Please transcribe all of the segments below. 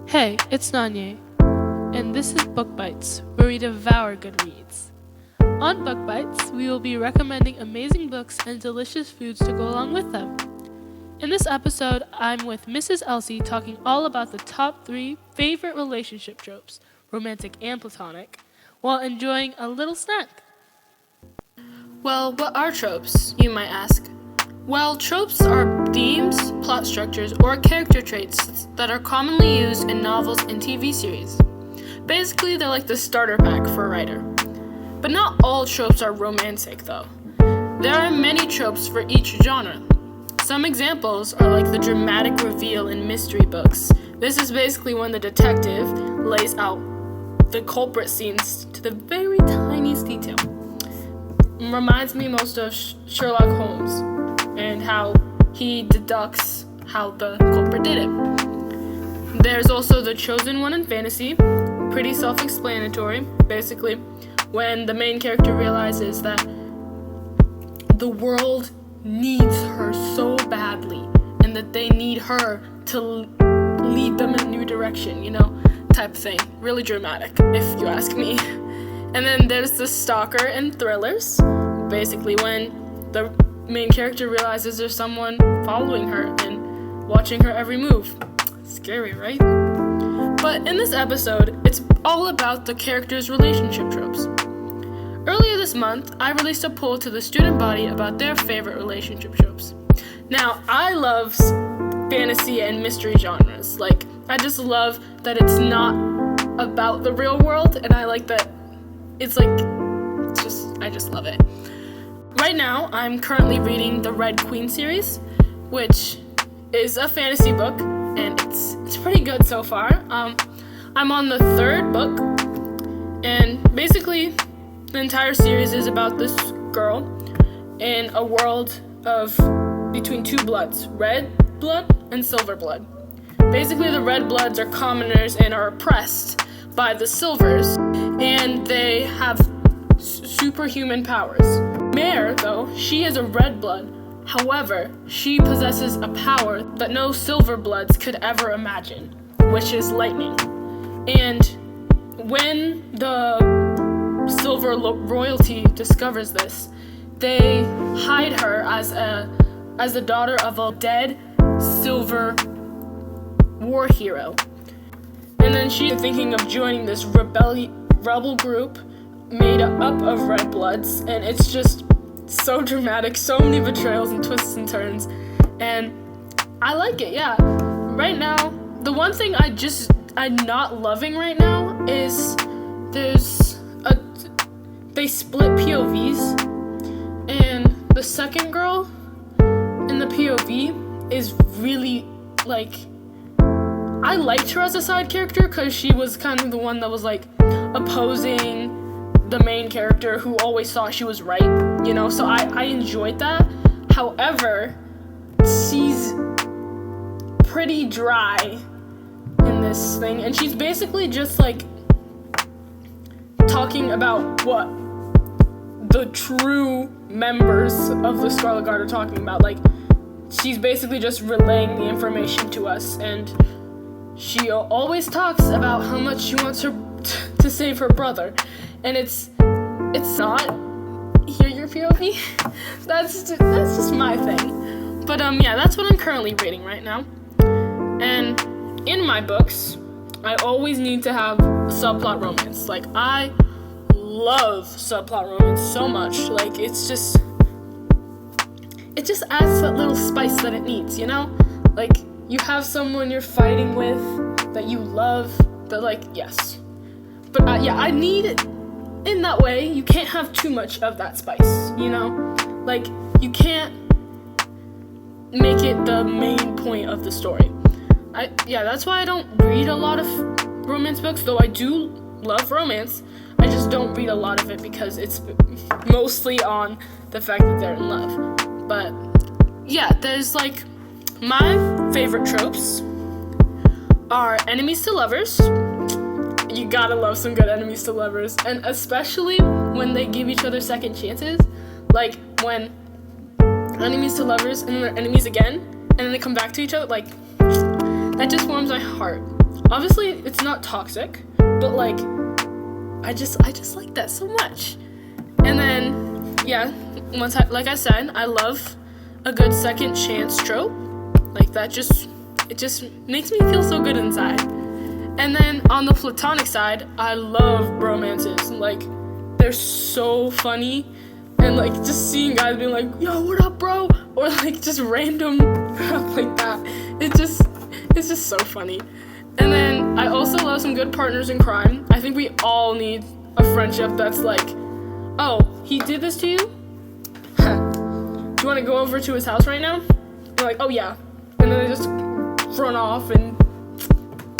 Hey, it's Nonye, and this is Book Bites, where we devour good reads. On Book Bites, we will be recommending amazing books and delicious foods to go along with them. In this episode, I'm with Mrs. Elsey talking all about the top 3 favorite relationship tropes, romantic and platonic, while enjoying a little snack. Well, what are tropes, you might ask? Well, tropes are themes, plot structures, or character traits that are commonly used in novels and TV series. Basically, they're like the starter pack for a writer. But not all tropes are romantic, though. There are many tropes for each genre. Some examples are like the dramatic reveal in mystery books. This is basically when the detective lays out the culprit scenes to the very tiniest detail. Reminds me most of Sherlock Holmes and how he deducts how the culprit did it. There's also the chosen one in fantasy, pretty self-explanatory, basically, when the main character realizes that the world needs her so badly and that they need her to lead them in a new direction, type of thing. Really dramatic, if you ask me. And then there's the stalker in thrillers, basically when the main character realizes there's someone following her and watching her every move. Scary, right? But in this episode, it's all about the characters' relationship tropes. Earlier this month, I released a poll to the student body about their favorite relationship tropes. Now, I love fantasy and mystery genres. I just love that it's not about the real world, and I like that I just love it. Right now, I'm currently reading the Red Queen series, which is a fantasy book, and it's pretty good so far. I'm on the 3rd book, and basically the entire series is about this girl in a world of between 2 bloods, red blood and silver blood. Basically, the red bloods are commoners and are oppressed by the silvers, and they have superhuman powers. Mare, though, she is a red blood. However, she possesses a power that no silver bloods could ever imagine, which is lightning. And when the silver royalty discovers this, they hide her as the daughter of a dead silver war hero. And then she's thinking of joining this rebel group made up of red bloods, and it's just so dramatic, so many betrayals and twists and turns, and I like it. Yeah, right now the one thing I'm not loving right now is they split POVs, and the second girl in the POV is really I liked her as a side character because she was kind of the one that was opposing the main character who always thought she was right, so I enjoyed that. However, she's pretty dry in this thing, and she's basically just talking about what the true members of the Scarlet Guard are talking about. She's basically just relaying the information to us, and she always talks about how much she wants her to save her brother, and it's not hear your POV. That's just my thing. But yeah, that's what I'm currently reading right now. And in my books, I always need to have subplot romance. I love subplot romance so much. It just adds that little spice that it needs, you have someone you're fighting with that you love, but yes. But I need it in that way. You can't have too much of that spice, you can't make it the main point of the story. That's why I don't read a lot of romance books, though I do love romance. I just don't read a lot of it because it's mostly on the fact that they're in love. But yeah, there's my favorite tropes are enemies to lovers. You gotta love some good enemies to lovers, and especially when they give each other second chances, when enemies to lovers and then they're enemies again, and then they come back to each other, that just warms my heart. Obviously, it's not toxic, but like, I just like that so much. And then, yeah, like I said, I love a good second chance trope. Like it just makes me feel so good inside. And then on the platonic side, I love romances. Like, they're so funny. And like, just seeing guys being like, yo, what up, bro? Or like, just random crap like that. It's just so funny. And then I also love some good partners in crime. I think we all need a friendship that's like, oh, he did this to you? Huh. Do you want to go over to his house right now? We're like, oh yeah. And then they just run off and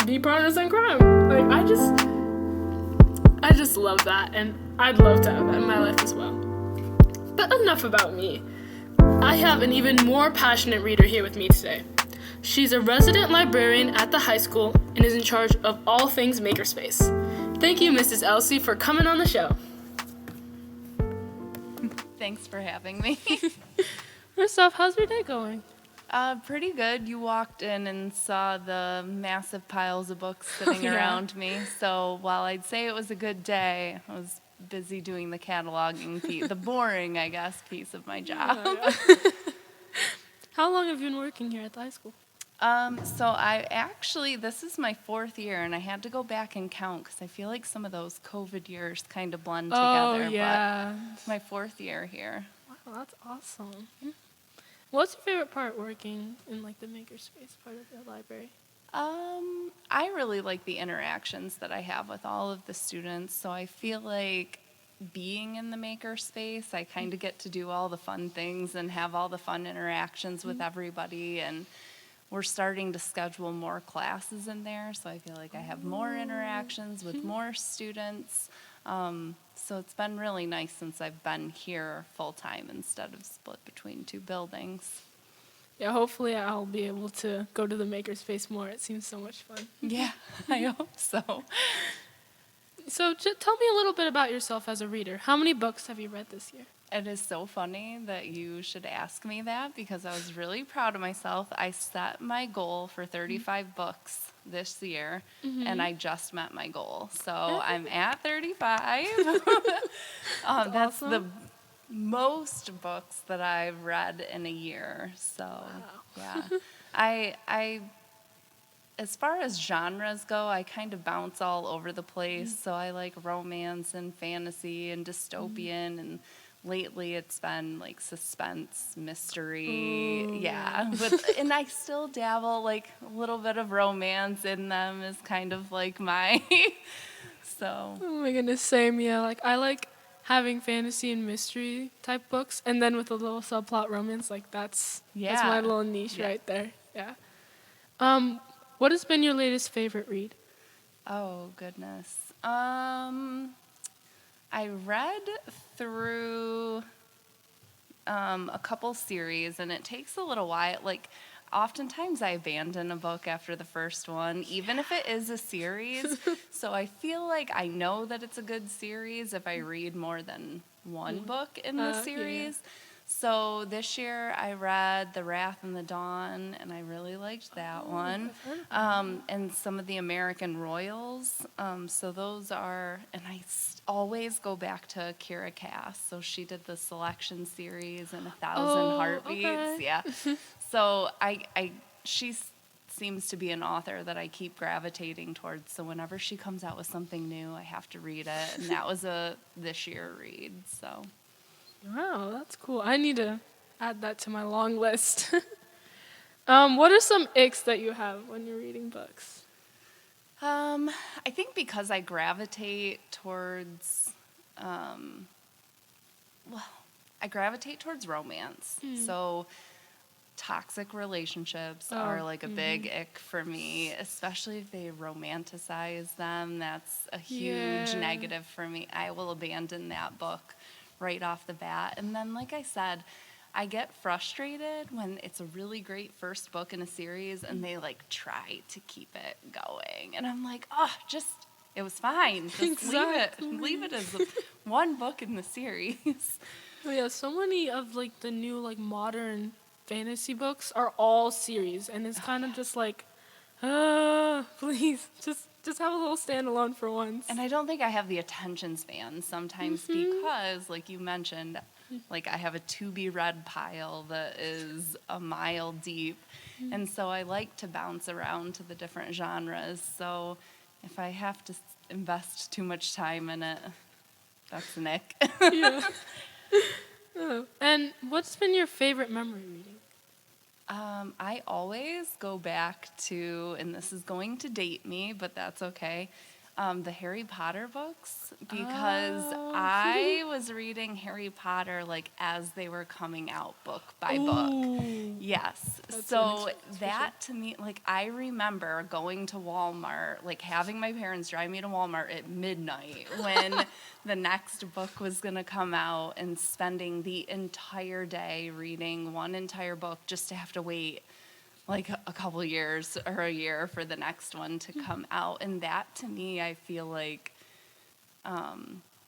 be partners in crime. Like, I just love that, and I'd love to have that in my life as well. But enough about me. I have an even more passionate reader here with me today. She's a resident librarian at the high school and is in charge of all things Makerspace. Thank you, Mrs. Elsey, for coming on the show. Thanks for having me. First off, how's your day going? Pretty good. You walked in and saw the massive piles of books sitting around me. So while I'd say it was a good day, I was busy doing the cataloging piece, the boring, I guess, piece of my job. Oh, yeah. How long have you been working here at the high school? This is my 4th year, and I had to go back and count because I feel like some of those COVID years kind of blend together. Oh, yeah. But it's my 4th year here. Wow, that's awesome. What's your favorite part working in like the makerspace part of the library? I really like the interactions that I have with all of the students. So I feel like being in the makerspace, I kind of get to do all the fun things and have all the fun interactions with everybody. And we're starting to schedule more classes in there, so I feel like I have more interactions with more students. So it's been really nice since I've been here full-time instead of split between 2 buildings. Yeah, hopefully I'll be able to go to the makerspace more. It seems so much fun. Yeah, I hope so. So tell me a little bit about yourself as a reader. How many books have you read this year? It is so funny that you should ask me that because I was really proud of myself. I set my goal for 35 books this year, and I just met my goal. So I'm at 35. That's the most books that I've read in a year. So, yeah. I as far as genres go, I kind of bounce all over the place. So I like romance and fantasy and dystopian and lately it's been like suspense, mystery, and I still dabble, like a little bit of romance in them is kind of like my, so. Oh my goodness, same, yeah. Like I like having fantasy and mystery type books, and then with a little subplot romance, like that's my little niche right there, yeah. What has been your latest favorite read? Oh, goodness. I read through a couple series, and it takes a little while. Like, oftentimes I abandon a book after the first one, even if it is a series. So I feel like I know that it's a good series if I read more than one book in the series. Yeah. So this year I read The Wrath and the Dawn, and I really liked that one. And some of the American Royals. So those are, and I always go back to Kira Cass. So she did the Selection series and 1,000 Heartbeats. Okay. Yeah. So she seems to be an author that I keep gravitating towards. So whenever she comes out with something new, I have to read it. And that was a this year read. So. Wow, that's cool. I need to add that to my long list. What are some icks that you have when you're reading books? I think because I gravitate towards, romance. So toxic relationships are like a big ick for me, especially if they romanticize them. That's a huge negative for me. I will abandon that book right off the bat. And then, like I said, I get frustrated when it's a really great first book in a series and they like try to keep it going. And I'm like, it was fine. Just leave it as one book in the series. Oh yeah, so many of like the new like modern fantasy books are all series, and it's kind of just like, Please, just have a little standalone for once. And I don't think I have the attention span sometimes because, like you mentioned, like I have a to-be-read pile that is a mile deep. And so I like to bounce around to the different genres. So if I have to invest too much time in it, that's Nick. Yeah. Oh. And what's been your favorite memory reading? I always go back to, and this is going to date me, but that's okay, the Harry Potter books, because I was reading Harry Potter like as they were coming out book by book. Yes. So that to me, like I remember going to Walmart, like having my parents drive me to Walmart at midnight when the next book was going to come out and spending the entire day reading one entire book just to have to wait like a couple years or a year for the next one to come out. And that to me, I feel like I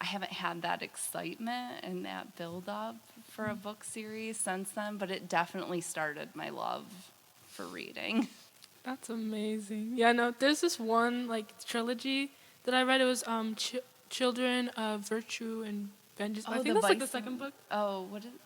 haven't had that excitement and that build up for a book series since then, but it definitely started my love for reading. That's amazing. Yeah, no, there's this one like trilogy that I read. It was Children of Virtue and Vengeance. I think that's like the second book. Oh, what is it?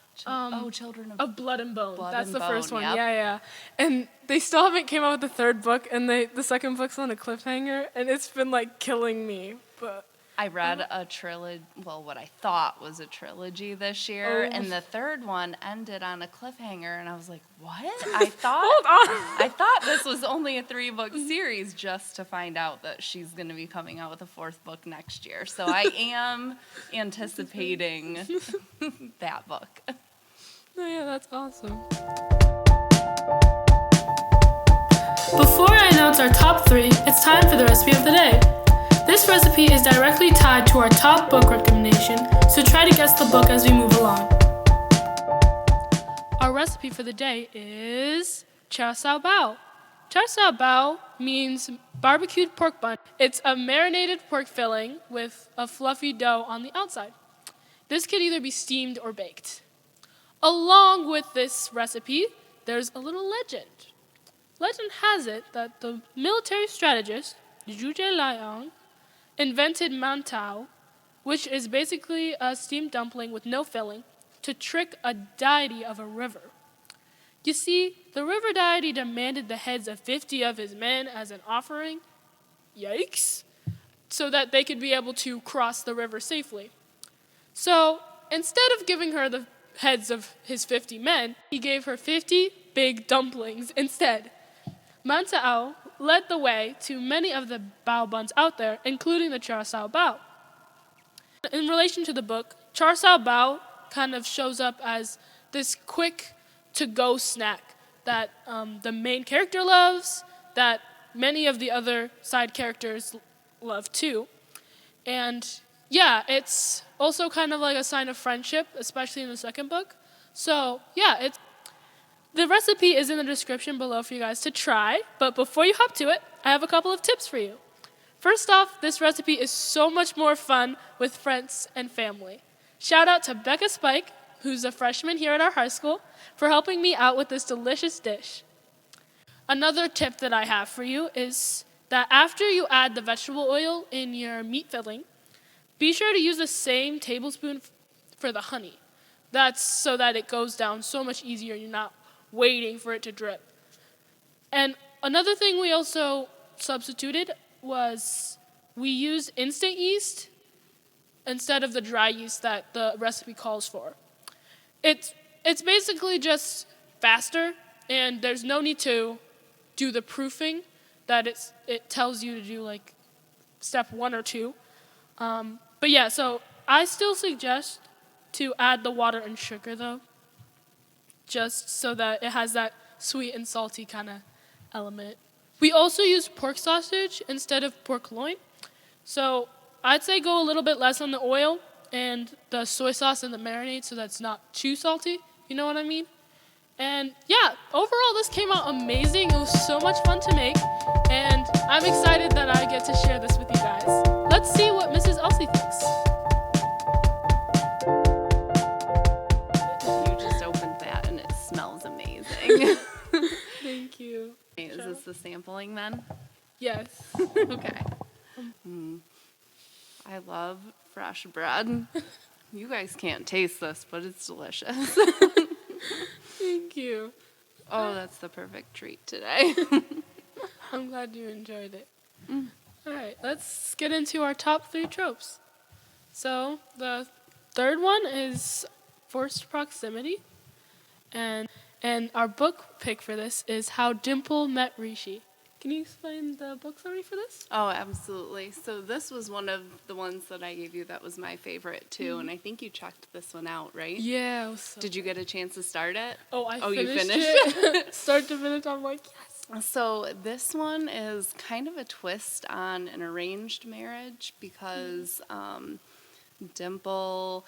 Children of Blood and Bone. That's the and first Bone, one. yep. Yeah. And they still haven't came out with the third book, and the second book's on a cliffhanger, and it's been like killing me. But I read a trilogy, well, what I thought was a trilogy this year, and the third one ended on a cliffhanger, and I was like, what? I thought hold on. I thought this was only a 3-book series, just to find out that she's going to be coming out with a 4th book next year. So I am anticipating that book. Oh, yeah, that's awesome. Before I announce our top 3, it's time for the recipe of the day. This recipe is directly tied to our top book recommendation, so try to guess the book as we move along. Our recipe for the day is char sao bao. Char sao bao means barbecued pork bun. It's a marinated pork filling with a fluffy dough on the outside. This could either be steamed or baked. Along with this recipe, there's a little legend. Legend has it that the military strategist, Zhuge Liang, invented mantao, which is basically a steamed dumpling with no filling, to trick a deity of a river. You see, the river deity demanded the heads of 50 of his men as an offering, yikes, so that they could be able to cross the river safely. So, instead of giving her the heads of his 50 men, he gave her 50 big dumplings instead. Mantao led the way to many of the bao buns out there, including the char sao bao. In relation to the book, char sao bao kind of shows up as this quick to-go snack that the main character loves, that many of the other side characters love too. And yeah, it's also kind of like a sign of friendship, especially in the second book. So yeah, the recipe is in the description below for you guys to try, but before you hop to it, I have a couple of tips for you. First off, this recipe is so much more fun with friends and family. Shout out to Becca Spike, who's a freshman here at our high school, for helping me out with this delicious dish. Another tip that I have for you is that after you add the vegetable oil in your meat filling, be sure to use the same tablespoon for the honey. That's so that it goes down so much easier and you're not waiting for it to drip. And another thing we also substituted was we used instant yeast instead of the dry yeast that the recipe calls for. It's basically just faster, and there's no need to do the proofing that it tells you to do, like step 1 or 2. But yeah, so I still suggest to add the water and sugar though, just so that it has that sweet and salty kind of element. We also use pork sausage instead of pork loin. So I'd say go a little bit less on the oil and the soy sauce and the marinade so that's not too salty, you know what I mean? And yeah, overall this came out amazing. It was so much fun to make, and I'm excited that I get to share this with you guys. Let's see what Mrs. Elsey thinks. You just opened that and it smells amazing. Thank you. Is this the sampling then? Yes. Okay. I love fresh bread. You guys can't taste this, but it's delicious. Thank you. Oh, that's the perfect treat today. I'm glad you enjoyed it. All right, let's get into our top 3 tropes. So the third one is forced proximity, and our book pick for this is How Dimple Met Rishi. Can you explain the book summary for this? Oh, absolutely. So this was one of the ones that I gave you that was my favorite too, and I think you checked this one out, right? Yeah. It was so Did you get a chance to start it? Oh, you finished finished it. Start to finish, I'm like, yes. So this one is kind of a twist on an arranged marriage because Dimple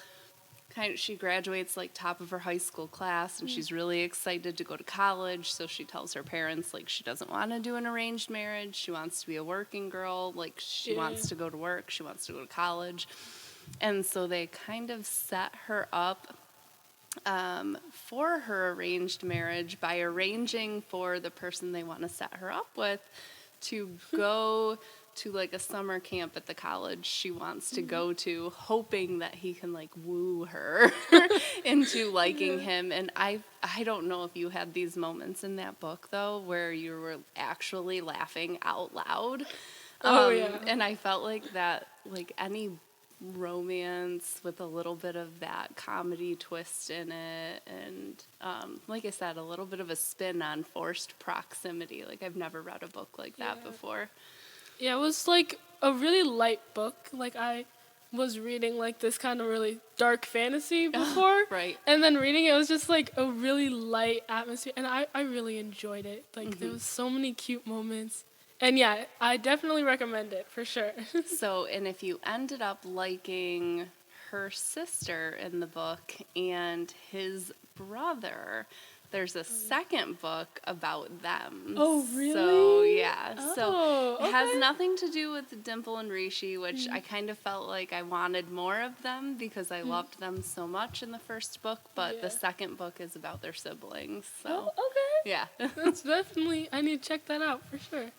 she graduates like top of her high school class and she's really excited to go to college, so she tells her parents like she doesn't want to do an arranged marriage. She wants to be a working girl, like she wants to go to work, she wants to go to college. And so they kind of set her up for her arranged marriage by arranging for the person they want to set her up with to go to like a summer camp at the college she wants to go to, hoping that he can like woo her into liking him. And I don't know if you had these moments in that book though where you were actually laughing out loud. And I felt like that, like any romance with a little bit of that comedy twist in it, and like I said, a little bit of a spin on forced proximity. Like I've never read a book like that before. Yeah, it was like a really light book. Like I was reading like this kind of really dark fantasy before. Right. And then reading it was just like a really light atmosphere, and I really enjoyed it. Like there was so many cute moments. And yeah, I definitely recommend it for sure. So, and if you ended up liking her sister in the book and his brother, there's a second book about them. Oh, really? So, yeah. Oh, it has nothing to do with Dimple and Rishi, which I kind of felt like I wanted more of them because I loved them so much in the first book, but the second book is about their siblings. So, Oh, okay. yeah. That's definitely, I need to check that out for sure.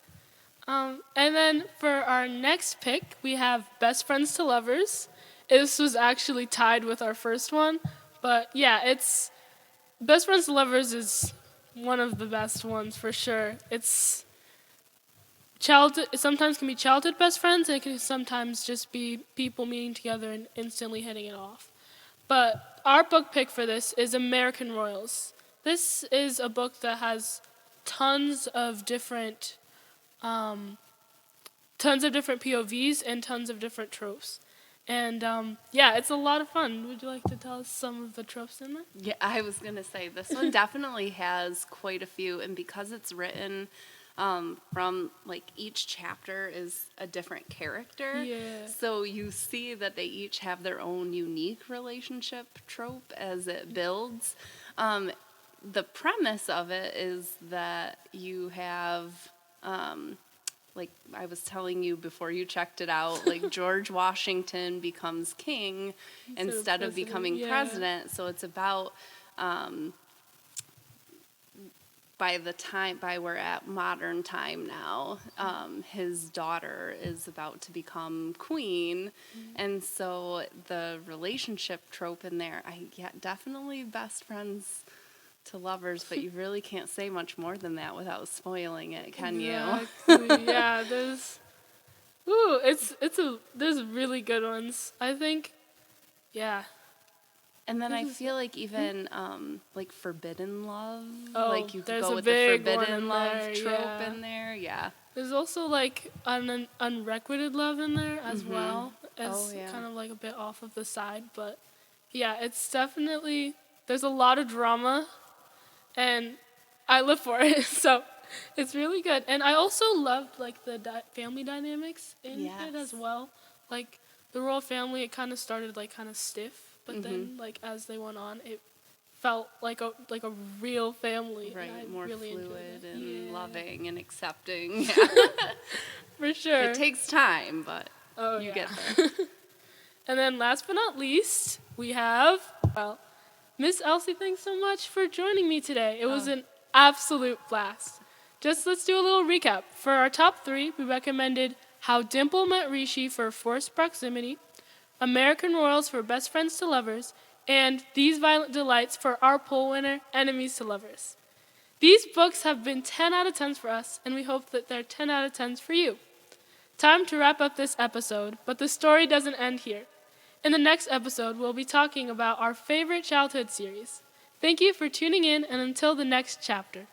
And then for our next pick, we have Best Friends to Lovers. This was actually tied with our first one, but yeah, it's Best Friends to Lovers is one of the best ones for sure. It's childhood. It sometimes can be childhood best friends, and it can sometimes just be people meeting together and instantly hitting it off. But our book pick for this is American Royals. This is a book that has tons of different POVs and tons of different tropes. And yeah, it's a lot of fun. Would you like to tell us some of the tropes in there? Yeah, I was going to say, this one definitely has quite a few, and because it's written from, like, each chapter is a different character, so you see that they each have their own unique relationship trope as it builds. The premise of it is that you have... like I was telling you before you checked it out, like George Washington becomes king instead of becoming president. So it's about by we're at modern time now, his daughter is about to become queen. And so the relationship trope in there, definitely best friends to lovers, but you really can't say much more than that without spoiling it, can you? Yeah, there's there's really good ones, I think. Yeah. And then I feel like even like forbidden love, like you could go with the forbidden love trope in there. Yeah. There's also like an unrequited love in there as well, as kind of like a bit off of the side, but yeah, it's definitely, there's a lot of drama. And I live for it, so it's really good. And I also loved like the family dynamics in it as well. Like the royal family, it kind of started like kind of stiff, but then like as they went on, it felt like a real family. Right, more really fluid and loving and accepting. For sure. It takes time, but you get there. And then last but not least, we have Miss Elsey, thanks so much for joining me today. It was an absolute blast. let's do a little recap. For our top 3, we recommended How Dimple Met Rishi for Forced Proximity, American Royals for Best Friends to Lovers, and These Violent Delights for our poll winner, Enemies to Lovers. These books have been 10 out of 10s for us, and we hope that they're 10 out of 10s for you. Time to wrap up this episode, but the story doesn't end here. In the next episode, we'll be talking about our favorite childhood series. Thank you for tuning in, and until the next chapter.